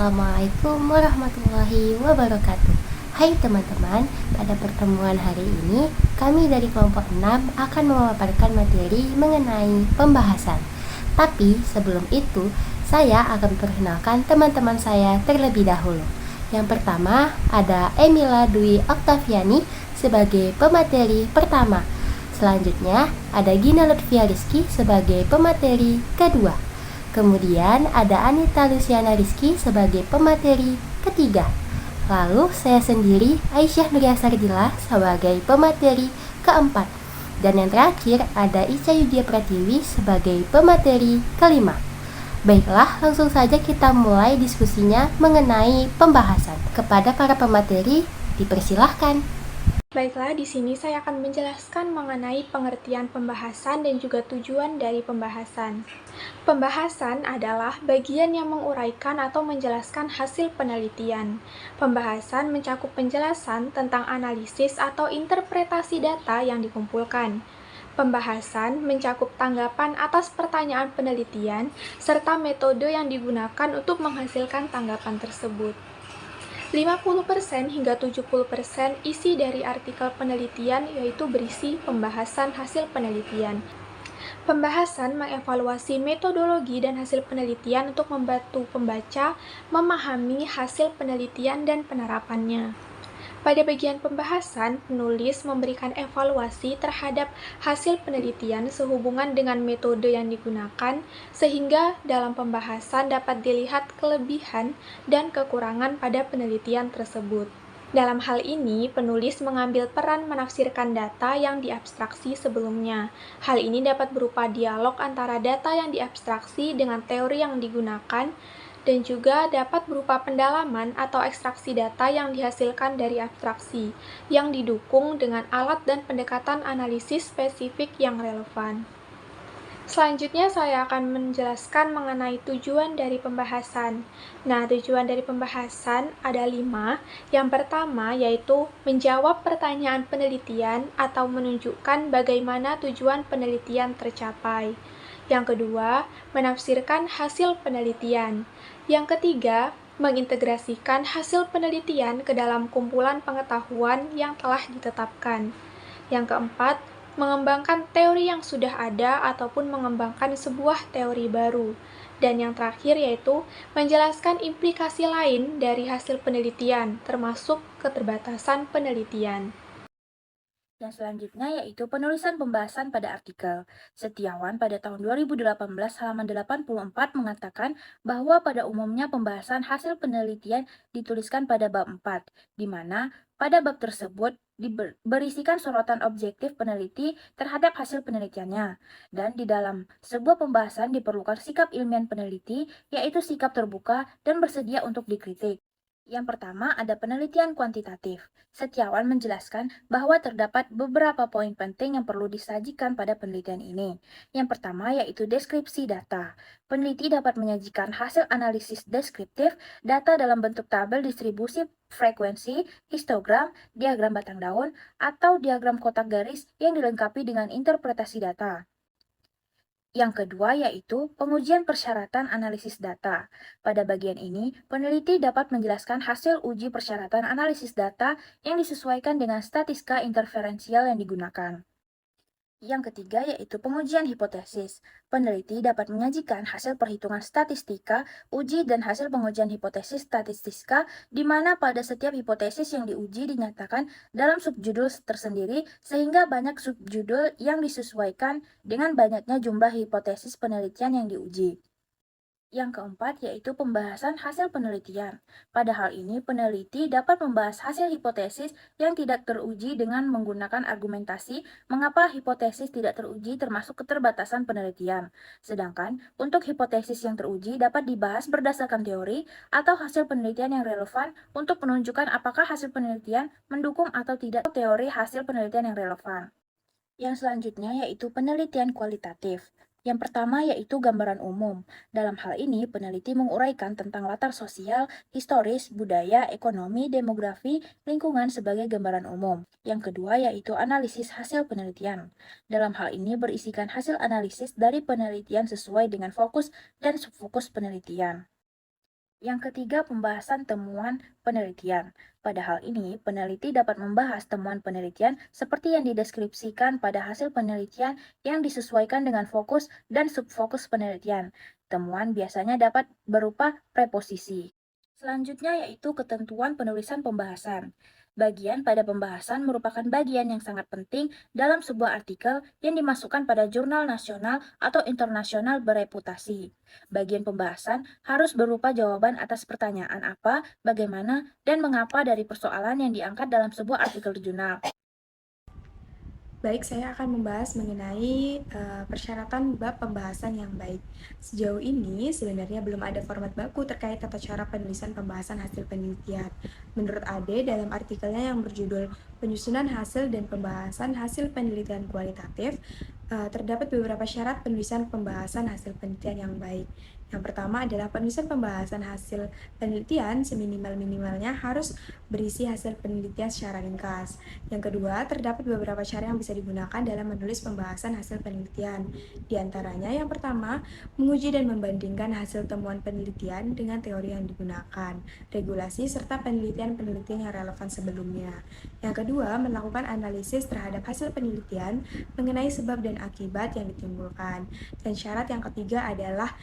Assalamualaikum warahmatullahi wabarakatuh. Hai teman-teman, pada pertemuan hari ini kami dari kelompok 6 akan memaparkan materi mengenai pembahasan. Tapi sebelum itu, saya akan perkenalkan teman-teman saya terlebih dahulu. Yang pertama ada Emila Dwi Oktaviani sebagai pemateri pertama. Selanjutnya ada Gina Lutfia Rizky sebagai pemateri kedua. Kemudian ada Anita Luciana Rizky sebagai pemateri ketiga. Lalu saya sendiri Aisyah Nuria Sardila sebagai pemateri keempat. Dan yang terakhir ada Ica Yudia Pratiwi sebagai pemateri kelima. Baiklah, langsung saja kita mulai diskusinya mengenai pembahasan. Kepada para pemateri, dipersilahkan. Baiklah, di sini saya akan menjelaskan mengenai pengertian pembahasan dan juga tujuan dari pembahasan. Pembahasan adalah bagian yang menguraikan atau menjelaskan hasil penelitian. Pembahasan mencakup penjelasan tentang analisis atau interpretasi data yang dikumpulkan. Pembahasan mencakup tanggapan atas pertanyaan penelitian serta metode yang digunakan untuk menghasilkan tanggapan tersebut. 50% hingga 70% isi dari artikel penelitian yaitu berisi pembahasan hasil penelitian. Pembahasan mengevaluasi metodologi dan hasil penelitian untuk membantu pembaca memahami hasil penelitian dan penerapannya. Pada bagian pembahasan, penulis memberikan evaluasi terhadap hasil penelitian sehubungan dengan metode yang digunakan, sehingga dalam pembahasan dapat dilihat kelebihan dan kekurangan pada penelitian tersebut. Dalam hal ini, penulis mengambil peran menafsirkan data yang diabstraksi sebelumnya. Hal ini dapat berupa dialog antara data yang diabstraksi dengan teori yang digunakan, dan juga dapat berupa pendalaman atau ekstraksi data yang dihasilkan dari abstraksi, yang didukung dengan alat dan pendekatan analisis spesifik yang relevan. Selanjutnya saya akan menjelaskan mengenai tujuan dari pembahasan. Nah, tujuan dari pembahasan ada 5. Yang pertama yaitu menjawab pertanyaan penelitian atau menunjukkan bagaimana tujuan penelitian tercapai. Yang kedua, menafsirkan hasil penelitian. Yang ketiga, mengintegrasikan hasil penelitian ke dalam kumpulan pengetahuan yang telah ditetapkan. Yang keempat, mengembangkan teori yang sudah ada ataupun mengembangkan sebuah teori baru. Dan yang terakhir yaitu menjelaskan implikasi lain dari hasil penelitian, termasuk keterbatasan penelitian. Yang selanjutnya yaitu penulisan pembahasan pada artikel. Setiawan pada tahun 2018 halaman 84 mengatakan bahwa pada umumnya pembahasan hasil penelitian dituliskan pada bab 4, di mana pada bab tersebut berisikan sorotan objektif peneliti terhadap hasil penelitiannya. Dan di dalam sebuah pembahasan diperlukan sikap ilmiah peneliti, yaitu sikap terbuka dan bersedia untuk dikritik. Yang pertama ada penelitian kuantitatif. Setiawan menjelaskan bahwa terdapat beberapa poin penting yang perlu disajikan pada penelitian ini. Yang pertama yaitu deskripsi data. Peneliti dapat menyajikan hasil analisis deskriptif data dalam bentuk tabel distribusi frekuensi, histogram, diagram batang daun, atau diagram kotak garis yang dilengkapi dengan interpretasi data. Yang kedua yaitu pengujian persyaratan analisis data. Pada bagian ini, peneliti dapat menjelaskan hasil uji persyaratan analisis data yang disesuaikan dengan statistika interferensial yang digunakan. Yang ketiga yaitu pengujian hipotesis. Peneliti dapat menyajikan hasil perhitungan statistika, uji, dan hasil pengujian hipotesis statistika, di mana pada setiap hipotesis yang diuji dinyatakan dalam subjudul tersendiri, sehingga banyak subjudul yang disesuaikan dengan banyaknya jumlah hipotesis penelitian yang diuji. Yang keempat yaitu pembahasan hasil penelitian. Pada hal ini, peneliti dapat membahas hasil hipotesis yang tidak teruji dengan menggunakan argumentasi mengapa hipotesis tidak teruji termasuk keterbatasan penelitian. Sedangkan untuk hipotesis yang teruji dapat dibahas berdasarkan teori atau hasil penelitian yang relevan untuk menunjukkan apakah hasil penelitian mendukung atau tidak teori hasil penelitian yang relevan. Yang selanjutnya yaitu penelitian kualitatif. Yang pertama yaitu gambaran umum. Dalam hal ini, peneliti menguraikan tentang latar sosial, historis, budaya, ekonomi, demografi, lingkungan sebagai gambaran umum. Yang kedua yaitu analisis hasil penelitian. Dalam hal ini berisikan hasil analisis dari penelitian sesuai dengan fokus dan subfokus penelitian. Yang ketiga, pembahasan temuan penelitian. Pada hal ini, peneliti dapat membahas temuan penelitian seperti yang dideskripsikan pada hasil penelitian yang disesuaikan dengan fokus dan subfokus penelitian. Temuan biasanya dapat berupa preposisi. Selanjutnya yaitu ketentuan penulisan pembahasan. Bagian pada pembahasan merupakan bagian yang sangat penting dalam sebuah artikel yang dimasukkan pada jurnal nasional atau internasional bereputasi. Bagian pembahasan harus berupa jawaban atas pertanyaan apa, bagaimana, dan mengapa dari persoalan yang diangkat dalam sebuah artikel jurnal. Baik, saya akan membahas mengenai persyaratan bab pembahasan yang baik. Sejauh ini sebenarnya belum ada format baku terkait tata cara penulisan pembahasan hasil penelitian. Menurut Ade, dalam artikelnya yang berjudul Penyusunan Hasil dan Pembahasan Hasil Penelitian Kualitatif, terdapat beberapa syarat penulisan pembahasan hasil penelitian yang baik. Yang pertama adalah penulisan pembahasan hasil penelitian seminimal-minimalnya harus berisi hasil penelitian secara ringkas. Yang kedua, terdapat beberapa cara yang bisa digunakan dalam menulis pembahasan hasil penelitian. Di antaranya, yang pertama, menguji dan membandingkan hasil temuan penelitian dengan teori yang digunakan, regulasi, serta penelitian-penelitian yang relevan sebelumnya. Yang kedua, melakukan analisis terhadap hasil penelitian mengenai sebab dan akibat yang ditimbulkan. Dan syarat yang ketiga adalah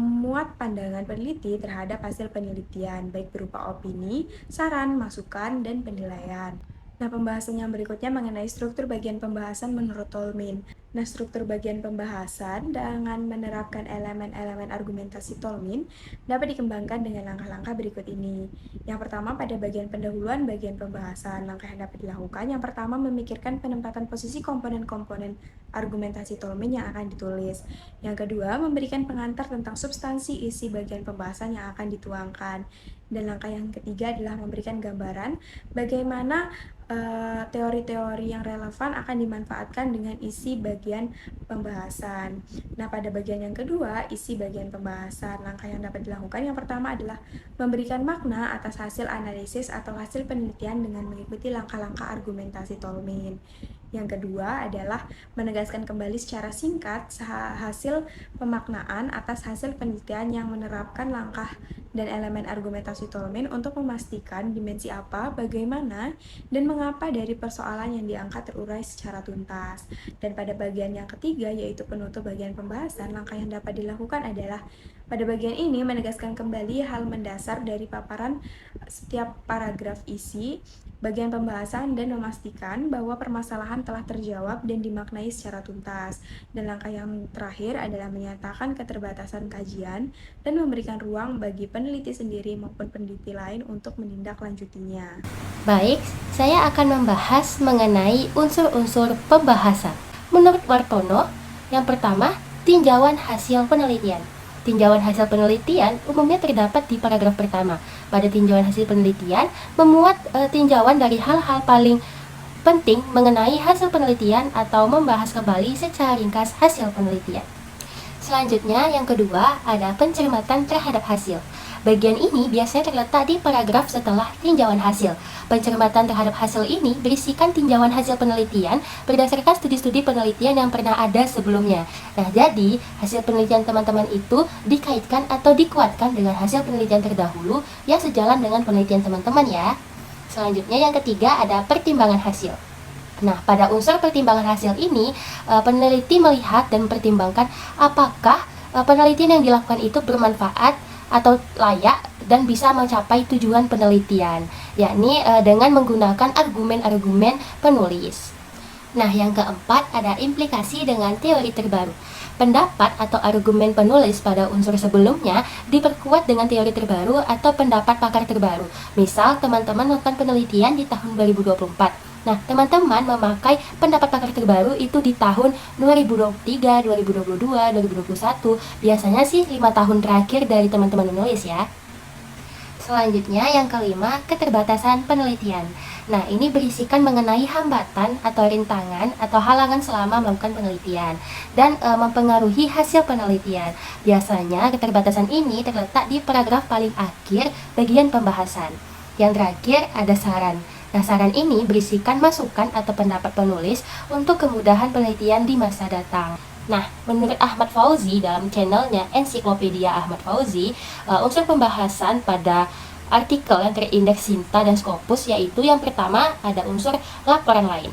memuat pandangan peneliti terhadap hasil penelitian, baik berupa opini, saran, masukan, dan penilaian. Nah, pembahasan yang berikutnya mengenai struktur bagian pembahasan menurut Tolmin. Nah, struktur bagian pembahasan dengan menerapkan elemen-elemen argumentasi Tolmin dapat dikembangkan dengan langkah-langkah berikut ini. Yang pertama, pada bagian pendahuluan bagian pembahasan, langkah yang dapat dilakukan. Yang pertama, memikirkan penempatan posisi komponen-komponen argumentasi Tolmin yang akan ditulis. Yang kedua, memberikan pengantar tentang substansi isi bagian pembahasan yang akan dituangkan. Dan langkah yang ketiga adalah memberikan gambaran bagaimana teori-teori yang relevan akan dimanfaatkan dengan isi bagian pembahasan. Nah, pada bagian yang kedua, isi bagian pembahasan, langkah yang dapat dilakukan yang pertama adalah memberikan makna atas hasil analisis atau hasil penelitian dengan mengikuti langkah-langkah argumentasi Tolmin. Yang kedua adalah menegaskan kembali secara singkat hasil pemaknaan atas hasil penelitian yang menerapkan langkah dan elemen argumentasi Tolmin untuk memastikan dimensi apa, bagaimana, dan mengapa dari persoalan yang diangkat terurai secara tuntas. Dan pada bagian yang ketiga, yaitu penutup bagian pembahasan, langkah yang dapat dilakukan adalah pada bagian ini menegaskan kembali hal mendasar dari paparan setiap paragraf isi bagian pembahasan dan memastikan bahwa permasalahan telah terjawab dan dimaknai secara tuntas. Dan langkah yang terakhir adalah menyatakan keterbatasan kajian dan memberikan ruang bagi peneliti sendiri maupun peneliti lain untuk menindaklanjutinya. Baik, saya akan membahas mengenai unsur-unsur pembahasan. Menurut Wartono, yang pertama, tinjauan hasil penelitian. Tinjauan hasil penelitian umumnya terdapat di paragraf pertama. Pada tinjauan hasil penelitian, memuat tinjauan dari hal-hal paling penting mengenai hasil penelitian atau membahas kembali secara ringkas hasil penelitian. Selanjutnya, yang kedua, ada pencermatan terhadap hasil. Bagian ini biasanya terletak di paragraf setelah tinjauan hasil. Pencermatan terhadap hasil ini berisikan tinjauan hasil penelitian berdasarkan studi-studi penelitian yang pernah ada sebelumnya. Nah, jadi hasil penelitian teman-teman itu dikaitkan atau dikuatkan dengan hasil penelitian terdahulu yang sejalan dengan penelitian teman-teman ya. Selanjutnya yang ketiga ada pertimbangan hasil. Nah, pada unsur pertimbangan hasil ini, peneliti melihat dan mempertimbangkan apakah penelitian yang dilakukan itu bermanfaat atau layak dan bisa mencapai tujuan penelitian, yakni dengan menggunakan argumen-argumen penulis. Nah, yang keempat ada implikasi dengan teori terbaru. Pendapat atau argumen penulis pada unsur sebelumnya diperkuat dengan teori terbaru atau pendapat pakar terbaru. Misal, teman-teman melakukan penelitian di tahun 2024. Nah, teman-teman memakai pendapat pakar terbaru itu di tahun 2023, 2022, 2021. Biasanya sih 5 tahun terakhir dari teman-teman menulis ya. Selanjutnya yang kelima, keterbatasan penelitian. Nah, ini berisikan mengenai hambatan atau rintangan atau halangan selama melakukan penelitian dan mempengaruhi hasil penelitian. Biasanya keterbatasan ini terletak di paragraf paling akhir bagian pembahasan. Yang terakhir ada saran. Nah, saran ini berisikan masukan atau pendapat penulis untuk kemudahan penelitian di masa datang. Nah, menurut Ahmad Fauzi dalam channelnya Ensiklopedia Ahmad Fauzi, unsur pembahasan pada artikel yang terindeks Sinta dan Scopus yaitu yang pertama ada unsur laporan lain.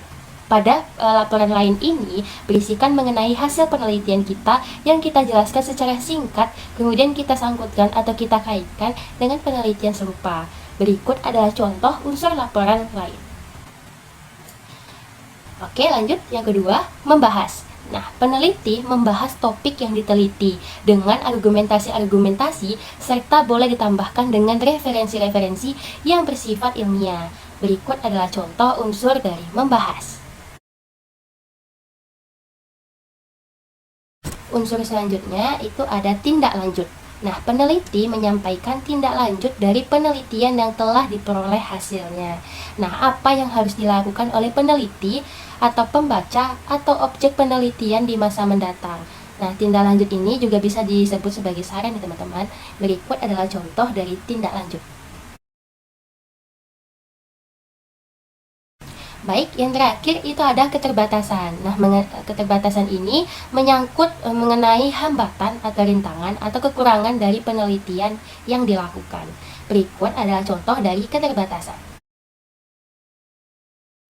Pada laporan lain ini berisikan mengenai hasil penelitian kita yang kita jelaskan secara singkat, kemudian kita sangkutkan atau kita kaitkan dengan penelitian serupa. Berikut adalah contoh unsur laporan lain. Oke, lanjut. Yang kedua, membahas. Nah, peneliti membahas topik yang diteliti dengan argumentasi-argumentasi serta boleh ditambahkan dengan referensi-referensi yang bersifat ilmiah. Berikut adalah contoh unsur dari membahas. Unsur selanjutnya itu ada tindak lanjut. Nah, peneliti menyampaikan tindak lanjut dari penelitian yang telah diperoleh hasilnya. Nah, apa yang harus dilakukan oleh peneliti atau pembaca atau objek penelitian di masa mendatang. Nah, tindak lanjut ini juga bisa disebut sebagai saran ya teman-teman. Berikut adalah contoh dari tindak lanjut. Baik, yang terakhir itu ada keterbatasan. Nah, keterbatasan ini menyangkut mengenai hambatan atau rintangan atau kekurangan dari penelitian yang dilakukan. Berikut adalah contoh dari keterbatasan.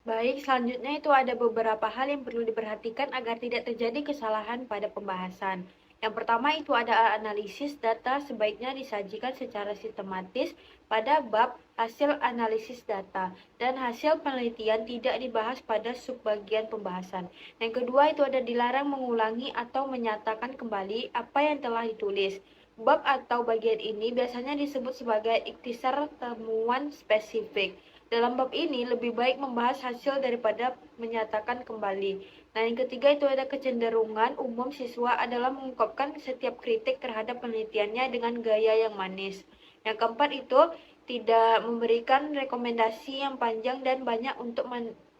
Baik, selanjutnya itu ada beberapa hal yang perlu diperhatikan agar tidak terjadi kesalahan pada pembahasan. Yang pertama itu ada analisis data sebaiknya disajikan secara sistematis pada bab hasil analisis data dan hasil penelitian tidak dibahas pada subbagian pembahasan. Yang kedua itu ada dilarang mengulangi atau menyatakan kembali apa yang telah ditulis. Bab atau bagian ini biasanya disebut sebagai ikhtisar temuan spesifik. Dalam bab ini lebih baik membahas hasil daripada menyatakan kembali. Nah, yang ketiga itu ada kecenderungan umum siswa adalah mengungkapkan setiap kritik terhadap penelitiannya dengan gaya yang manis. Yang keempat itu tidak memberikan rekomendasi yang panjang dan banyak untuk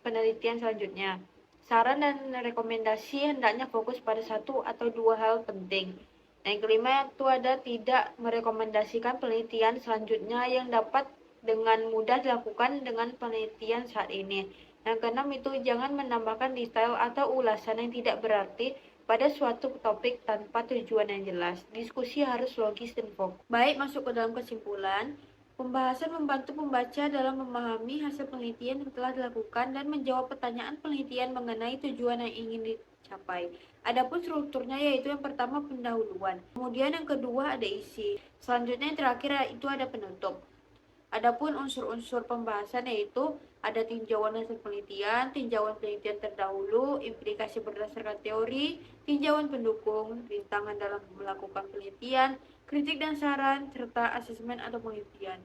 penelitian selanjutnya. Saran dan rekomendasi hendaknya fokus pada satu atau dua hal penting. Nah, yang kelima itu ada tidak merekomendasikan penelitian selanjutnya yang dapat dengan mudah dilakukan dengan penelitian saat ini. Yang keenam itu jangan menambahkan detail atau ulasan yang tidak berarti pada suatu topik tanpa tujuan yang jelas. Diskusi harus logis dan fokus. Baik, masuk ke dalam kesimpulan. Pembahasan membantu pembaca dalam memahami hasil penelitian yang telah dilakukan dan menjawab pertanyaan penelitian mengenai tujuan yang ingin dicapai. Adapun strukturnya yaitu yang pertama pendahuluan, kemudian yang kedua ada isi, selanjutnya yang terakhir itu ada penutup. Adapun unsur-unsur pembahasan yaitu ada tinjauan hasil penelitian, tinjauan penelitian terdahulu, implikasi berdasarkan teori, tinjauan pendukung, rintangan dalam melakukan penelitian, kritik dan saran, serta asesmen atau penelitian.